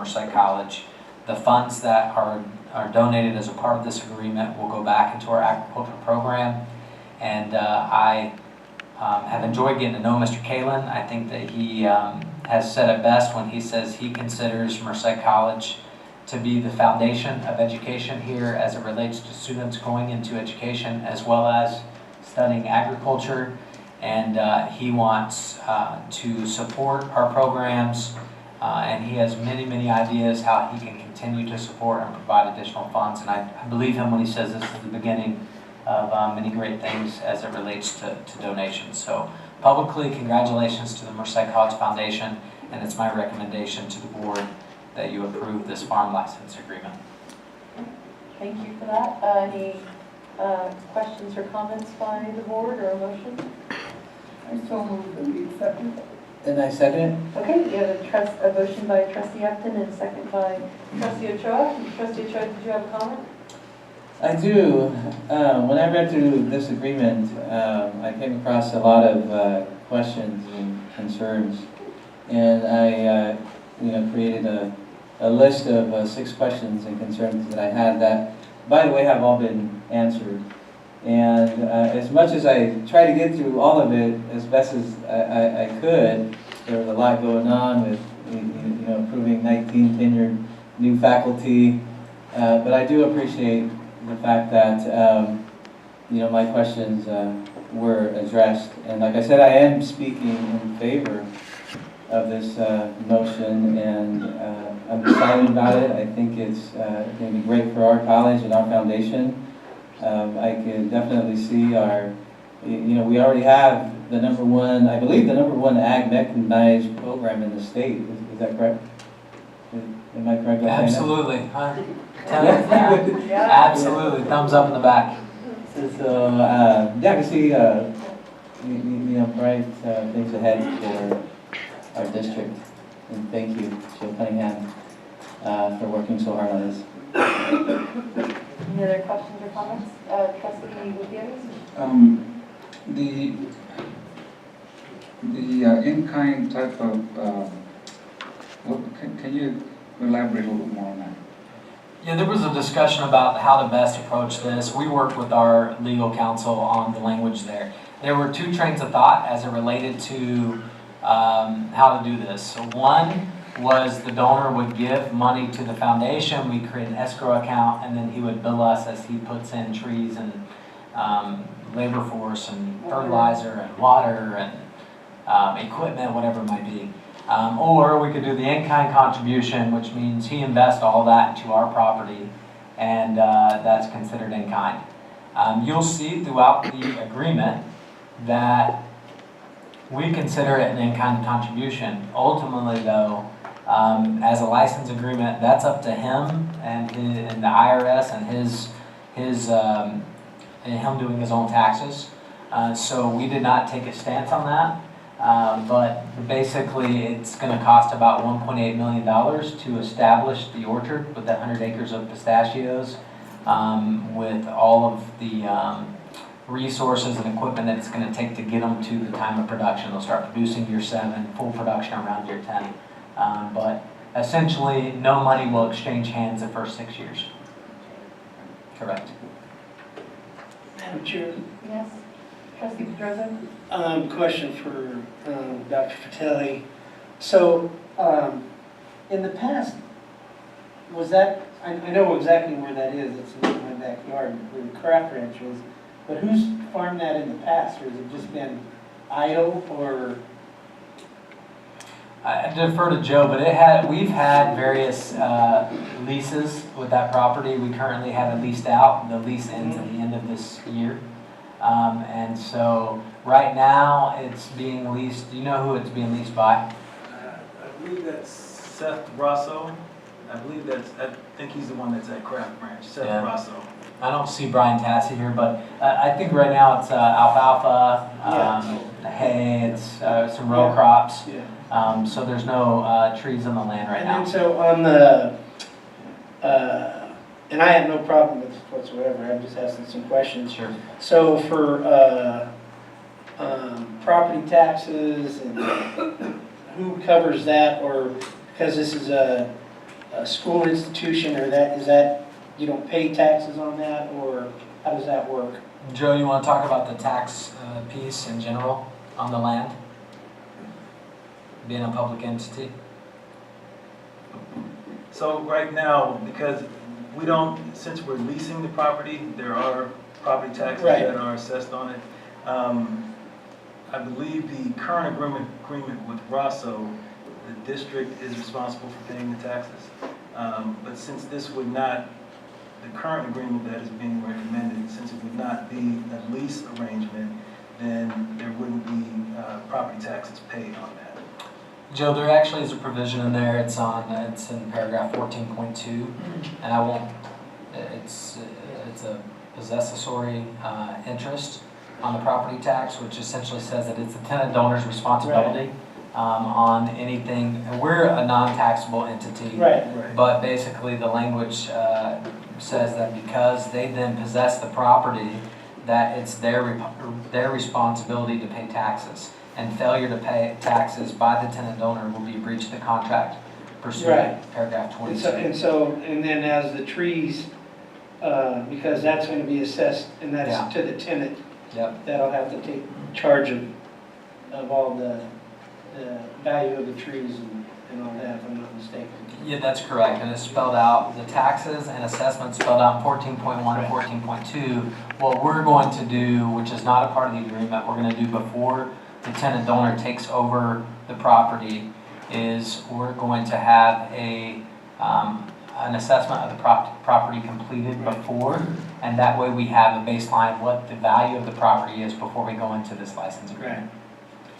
Merced College. The funds that are donated as a part of this agreement will go back into our agriculture program. And I have enjoyed getting to know Mr. Kalin. I think that he has said it best when he says he considers Merced College to be the foundation of education here as it relates to students going into education as well as studying agriculture. And he wants to support our programs, and he has many, many ideas how he can continue to support and provide additional funds. And I believe him when he says this is the beginning of many great things as it relates to donations. So publicly, congratulations to the Merced College Foundation, and it's my recommendation to the board that you approve this farm license agreement. Thank you for that. Any questions or comments by the board or a motion? I so move that we accept it. And I second Okay, we have a motion by Trustee Upton and a second by Trustee Ochoa. Trustee Ochoa, did you have a comment? I do. When I read through this agreement, I came across a lot of questions and concerns, and I created a list of 6 questions and concerns that I had that, by the way, have all been answered. And as much as I tried to get through all of it as best as I could, there was a lot going on with approving 19 tenured new faculty. But I do appreciate the fact that my questions were addressed. And like I said, I am speaking in favor of this motion, and I'm excited about it. I think it's going to be great for our college and our foundation. I can definitely see our, we already have the I believe the number one ag mechanized program in the state. Is that correct? Am I correct? Absolutely. Absolutely. Thumbs up in the back. So I can see, bright things ahead for our district. And thank you, Jill Cunningham, for working so hard on this. Any other questions or comments? Trustee Gutierrez? The in-kind type of, can you elaborate a little bit more on that? Yeah, there was a discussion about how to best approach this. We worked with our legal counsel on the language there. There were 2 trains of thought as it related to how to do this. So one was the donor would give money to the foundation, we create an escrow account, and then he would bill us as he puts in trees and labor force and fertilizer and water and equipment, whatever it might be. Or we could do the in-kind contribution, which means he invests all that into our property, and that's considered in-kind. You'll see throughout the agreement that we consider it an in-kind contribution. Ultimately, though, as a license agreement, that's up to him and the IRS and him doing his own taxes. So we did not take a stance on that. But basically, it's going to cost about $1.8 million to establish the orchard with the 100 acres of pistachios, with all of the resources and equipment that it's going to take to get them to the time of production. They'll start producing year 7, full production around year 10. But essentially, no money will exchange hands the first 6 years. Correct. Madam Chair, Yes. Trustee Pedrosa? question for Dr. Fratelli. So, in the past, was that, I know exactly where that is, it's in my backyard, where the craft ranch is, but who's farmed that in the past, or has it just been idle, or? I defer to Joe, but we've had various leases with that property. We currently have it leased out. The lease ends at the end of this year. And so right now it's being leased. Do you know who it's being leased by? I believe that's Seth Brasso. I think he's the one that's at Craft Ranch, Seth Brasso. I don't see Brian Tassi here, but I think right now it's alfalfa, hay, it's some row crops. Yeah. So there's no trees on the land right now. And then so on the, and I have no problem with this whatsoever, I'm just asking some questions. Sure. So for property taxes, and who covers that, or because this is a a school institution, or is that, you don't pay taxes on that, or how does that work? Joe, you want to talk about the tax piece in general on the land? Being a public entity? So right now, because we don't, since we're leasing the property, there are property taxes Right. that are assessed on it. I believe the current agreement with Rosso, the district is responsible for paying the taxes. But since this would not, the current agreement that is being recommended, since it would not be a lease arrangement, then there wouldn't be property taxes paid on that. Joe, there actually is a provision in there. It's in paragraph 14.2, and I won't. It's a possessory interest on the property tax, which essentially says that it's the tenant owner's responsibility on anything. And we're a non-taxable entity, Right. but basically the language says that because they then possess the property, that it's their responsibility to pay taxes. And failure to pay taxes by the tenant owner will be a breach of the contract pursuant to paragraph 22. And then as the trees, because that's going to be assessed, and Yeah. that's to the tenant, Yep. that'll have to take charge of all the value of the trees and all that, if I'm not mistaken. Yeah, that's correct, and it's spelled out, the taxes and assessments spelled out in 14.1 and 14.2. What we're going to do, which is not a part of the agreement, we're going to do before the tenant owner takes over the property, is we're going to have an assessment of the property completed before, and that way we have a baseline of what the value of the property is before we go into this license agreement.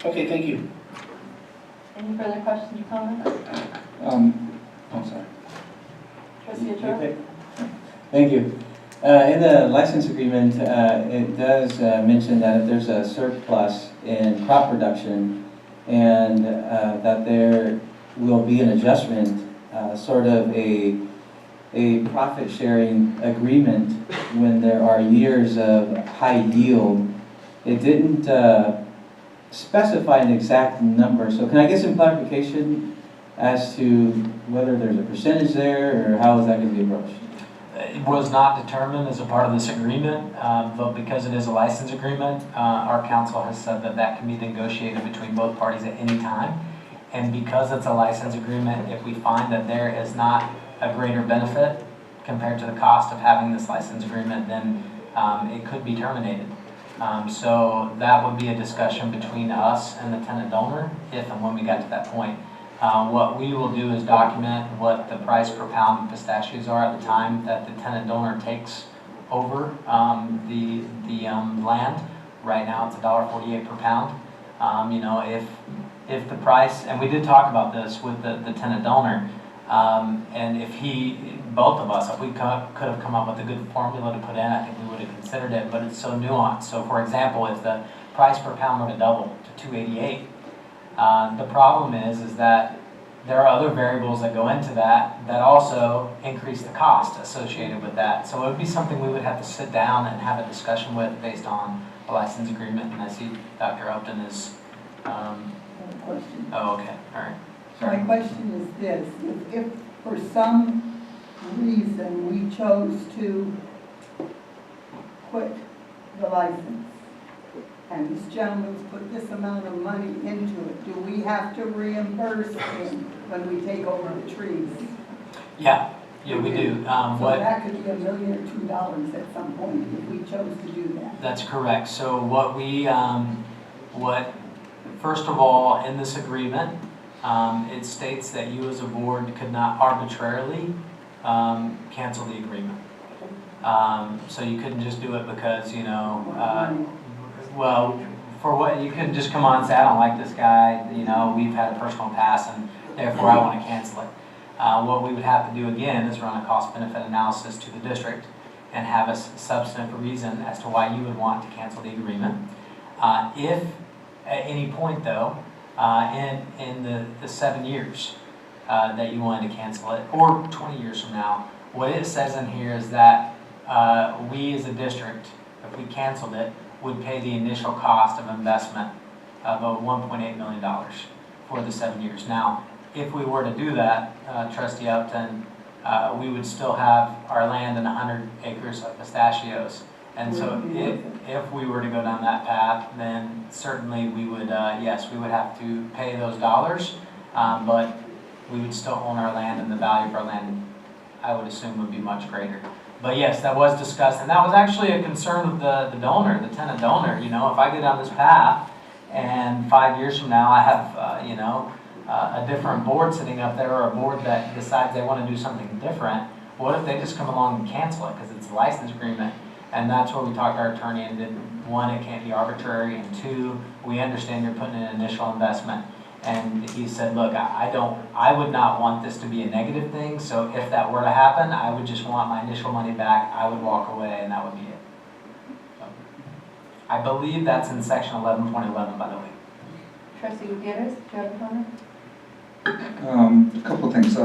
Okay, thank you. Any further questions or comments? I'm sorry. Trustee Atro? Thank you. In the license agreement, it does mention that if there's a surplus in crop production and that there will be an adjustment, sort of a profit sharing agreement when there are years of high yield. It didn't specify an exact number, so can I get some clarification as to whether there's a percentage there, or how is that going to be approached? It was not determined as a part of this agreement, but because it is a license agreement, our council has said that that can be negotiated between both parties at any time. And because it's a license agreement, if we find that there is not a greater benefit compared to the cost of having this license agreement, then it could be terminated. So that would be a discussion between us and the tenant owner if and when we got to that point. What we will do is document what the price per pound of pistachios are at the time that the tenant owner takes over the land. Right now it's $1.48 per pound. If the price, and we did talk about this with the tenant owner, and if both of us, if we could have come up with a good formula to put in, I think we would have considered it, but it's so nuanced. So for example, if the price per pound were to double to $2.88, the problem is that there are other variables that go into that also increase the cost associated with that. So it would be something we would have to sit down and have a discussion with based on a license agreement. And I see Dr. Upton is, Question. oh, okay, all right. My question is this: if for some reason we chose to quit the license, and this gentleman's put this amount of money into it, do we have to reimburse him when we take over the trees? Yeah, we do. So that could be $1 million or $2 million at some point if we chose to do that. That's correct. So first of all, in this agreement, it states that you as a board could not arbitrarily cancel the agreement. So you couldn't just do it because, for what, you couldn't just come on and say, I don't like this guy, we've had a personal past and therefore I want to cancel it. What we would have to do again is run a cost-benefit analysis to the district and have a substantive reason as to why you would want to cancel the agreement. If at any point though, in the 7 years that you wanted to cancel it, or 20 years from now, what it says in here is that we as a district, if we canceled it, would pay the initial cost of investment of $1.8 million for the 7 years. Now, if we were to do that, Trustee Upton, we would still have our land and 100 acres of pistachios. And so if we were to go down that path, then certainly we would, yes, we would have to pay those dollars, but we would still own our land, and the value of our land, I would assume, would be much greater. But yes, that was discussed, and that was actually a concern of the donor, the tenant donor. You know, if I go down this path and 5 years from now I have, you know, a different board sitting up there, or a board that decides they want to do something different, what if they just come along and cancel it because it's a license agreement? And that's where we talked to our attorney and did, one, it can't be arbitrary, and two, we understand you're putting in an initial investment. And he said, look, I would not want this to be a negative thing, so if that were to happen, I would just want my initial money back, I would walk away, and that would be it. So, I believe that's in section 11.11, by the way. Trustee Gutierrez, do you have a comment? A couple of things.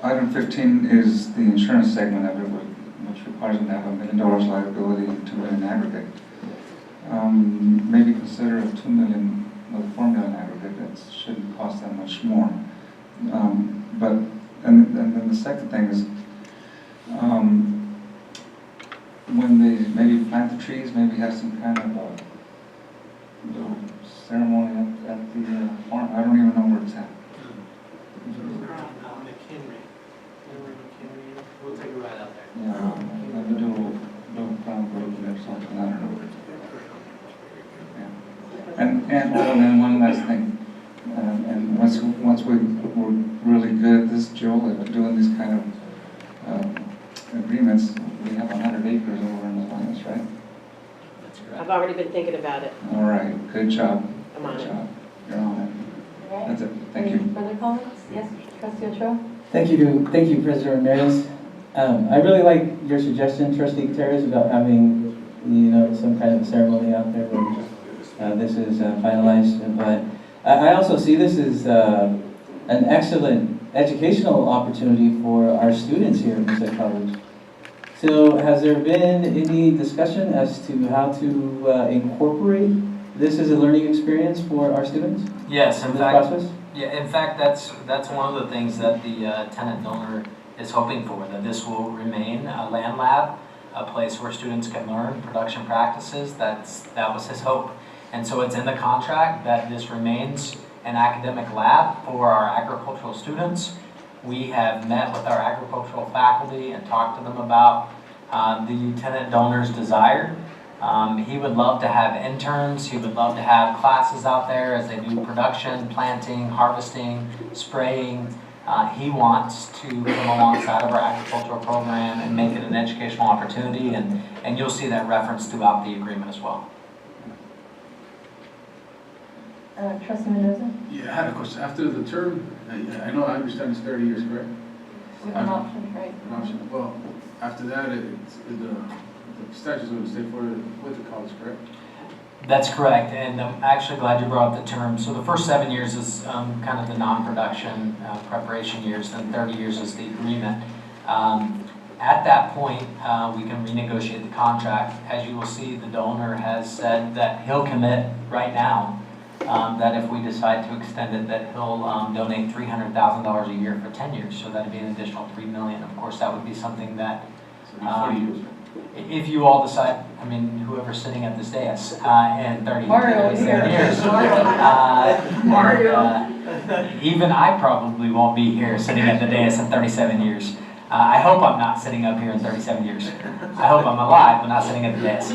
Item 15 is the insurance segment of it, which requires them to have $1 million liability and $2 million aggregate. Maybe consider a $2 million with a $4 million aggregate. That shouldn't cost that much more. And then the second thing is, when they maybe plant the trees, maybe have some kind of a little ceremony at the farm. I don't even know where it's at. We'll take it right out there. Yeah, maybe do a little groundbreaking or something, I don't know. Yeah. And then one last thing. And once we're really good at this, Joel, at doing these kind of agreements, we have 100 acres over in the Alliance, right? That's correct. I've already been thinking about it. All right, good job. I'm on Good it. job. You're on it. All right. That's it. Thank Any you. further comments? Yes, Trustee Ochoa? Thank you, President Ramirez. I really like your suggestion, Trustee Gutierrez, about having, you know, some kind of ceremony out there when this is finalized. But I also see this as an excellent educational opportunity for our students here at Merced College. So has there been any discussion as to how to incorporate this as a learning experience for our students Yes, in in this fact, process? yeah, in fact, that's one of the things that the tenant donor is hoping for, that this will remain a land lab, a place where students can learn production practices. That was his hope. And so it's in the contract that this remains an academic lab for our agricultural students. We have met with our agricultural faculty and talked to them about the tenant donor's desire. He would love to have interns. He would love to have classes out there as they do production, planting, harvesting, spraying. He wants to come alongside of our agricultural program and make it an educational opportunity, and you'll see that reference throughout the agreement as well. Trustee Mendoza? Yeah, I had a question. After the term, I know I understand it's 30 years, correct? We have an option, right? An option. Well, after that, the statutes going to stay for with the college, correct? That's correct, and I'm actually glad you brought up the term. So the first 7 years is kind of the non-production preparation years, then 30 years is the agreement. At that point, we can renegotiate the contract. As you will see, the donor has said that he'll commit right now that if we decide to extend it, that he'll donate $300,000 a year for 10 years. So that'd be an additional $3 million. Of course, that would be something that So it'll be 40 years. if you all decide, I mean, whoever's sitting at this dais, in 30 Mario is here. years. Even I probably won't be here sitting at the dais in 37 years. I hope I'm not sitting up here in 37 years. I hope I'm alive, but not sitting at the dais.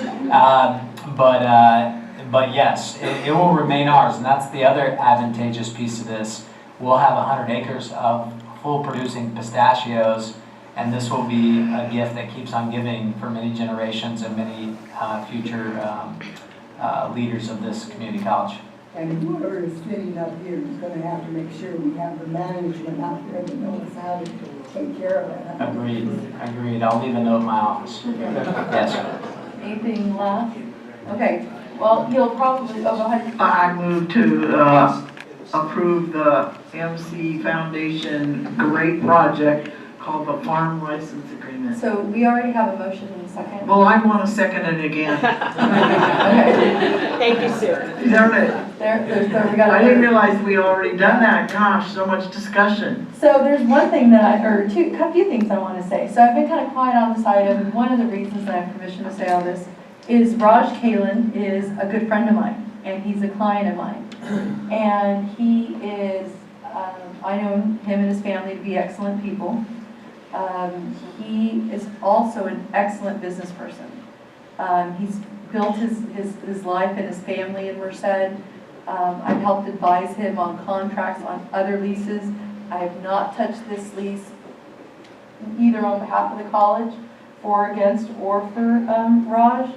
But yes, it will remain ours, and that's the other advantageous piece of this. We'll have 100 acres of full producing pistachios, and this will be a gift that keeps on giving for many generations and many future leaders of this community college. And whoever is sitting up here is gonna have to make sure we have the management out there that knows how to take care of it. Agreed. I'll leave a note in my office. Yes. Anything left? Okay, well, he'll probably, go ahead. I move to approve the MC Foundation Great Project called the farm license agreement. So we already have a motion in a second. Well, I want to second it again. Okay. Thank you, Sue. Darn it. We got I didn't realize we'd already done that. Gosh, so much discussion. So there's one thing that a few things I want to say. So I've been kind of quiet on this item. One of the reasons that I have permission to say all this is Raj Kalin is a good friend of mine, and he's a client of mine. And he is, I know him and his family to be excellent people. He is also an excellent business person. He's built his life and his family in Merced. I've helped advise him on contracts on other leases. I have not touched this lease either on behalf of the college, for, against, or for Raj.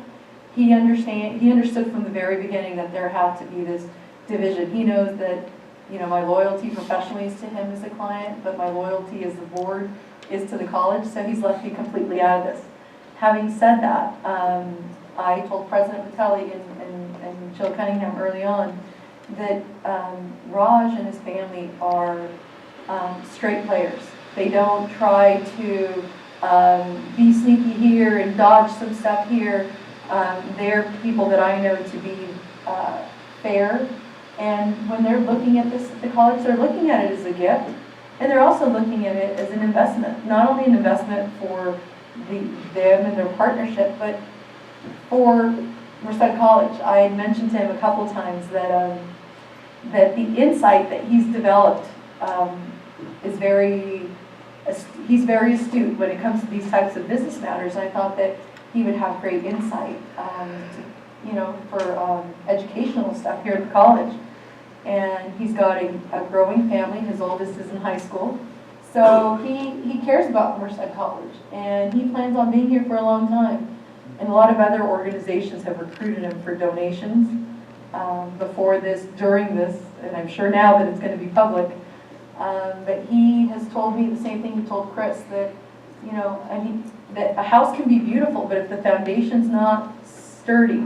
He understood from the very beginning that there had to be this division. He knows that, you know, my loyalty professionally is to him as a client, but my loyalty as the board is to the college, so he's left me completely out of this. Having said that, I told President Patelli and Jill Cunningham early on that Raj and his family are straight players. They don't try to be sneaky here and dodge some stuff here. They're people that I know to be fair, and when they're looking at this at the college, they're looking at it as a gift, and they're also looking at it as an investment. Not only an investment for them and their partnership, but for Merced College. I had mentioned to him a couple times that that the insight that he's developed is he's very astute when it comes to these types of business matters. And I thought that he would have great insight, you know, for educational stuff here at the college. And he's got a growing family. His oldest is in high school. So he cares about Merced College, and he plans on being here for a long time. And a lot of other organizations have recruited him for donations before this, during this, and I'm sure now that it's going to be public. But he has told me the same thing he told Chris, that, you know, I mean, that a house can be beautiful, but if the foundation's not sturdy,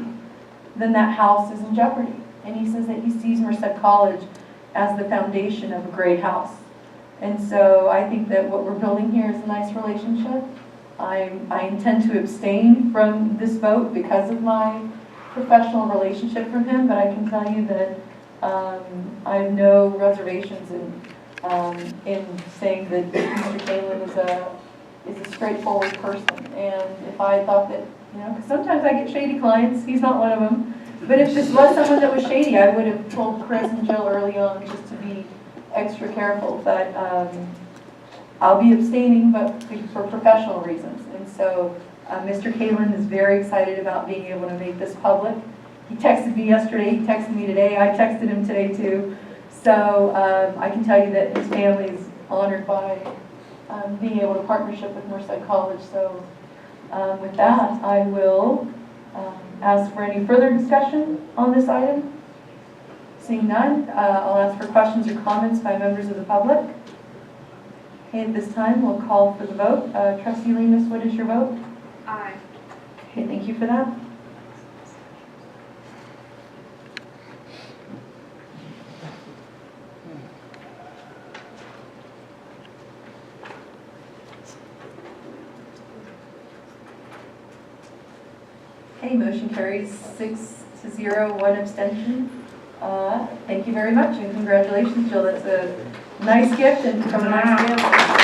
then that house is in jeopardy. And he says that he sees Merced College as the foundation of a great house. And so I think that what we're building here is a nice relationship. I intend to abstain from this vote because of my professional relationship from him, but I can tell you that I have no reservations in saying that Mr. Kalin is a straightforward person. And if I thought that, you know, because sometimes I get shady clients, he's not one of them. But if this was someone that was shady, I would have told Chris and Jill early on just to be extra careful. But I'll be abstaining, but for professional reasons. And so Mr. Kalin is very excited about being able to make this public. He texted me yesterday, he texted me today, I texted him today too. So I can tell you that his family is honored by being able to partnership with Merced College. So with that, I will ask for any further discussion on this item. Seeing none, I'll ask for questions or comments by members of the public. Okay, at this time, we'll call for the vote. Trustee Lemus, what is your vote? Aye. Okay, thank you for that. Okay, motion carries 6-0, 1 abstention. Thank you very much, and congratulations, Jill. That's a nice gift and from a nice family.